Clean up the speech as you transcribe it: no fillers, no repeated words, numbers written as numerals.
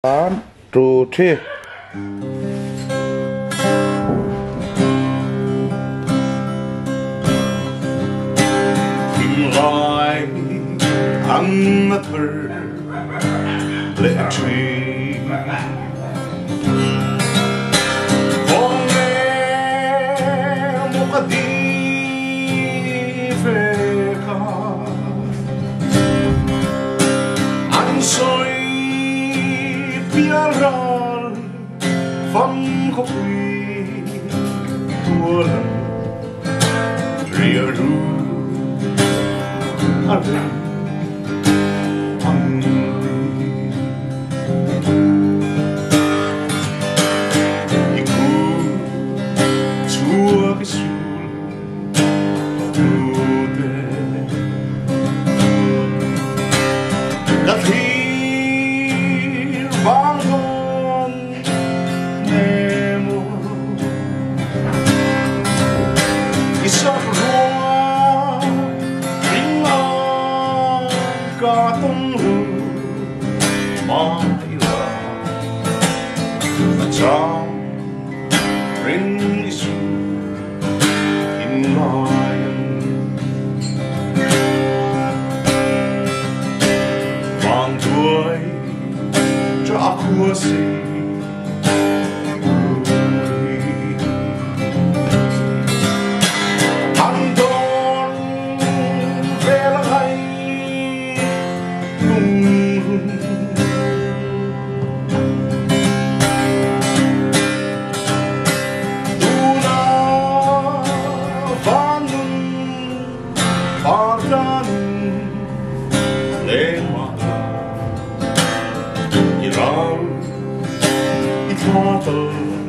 One, two, three. Tìm lại ăn thơ lệ truy con nghe một cái đi về cả anh soi bia ra vẫn có quỳ tua lần ria ru Khiangte iku chua cái sul tude đã thir vang non nemo isap roa Ka tung maia trong rin isu in mayan vang tuổi cho aku si leng ngaithla tlawh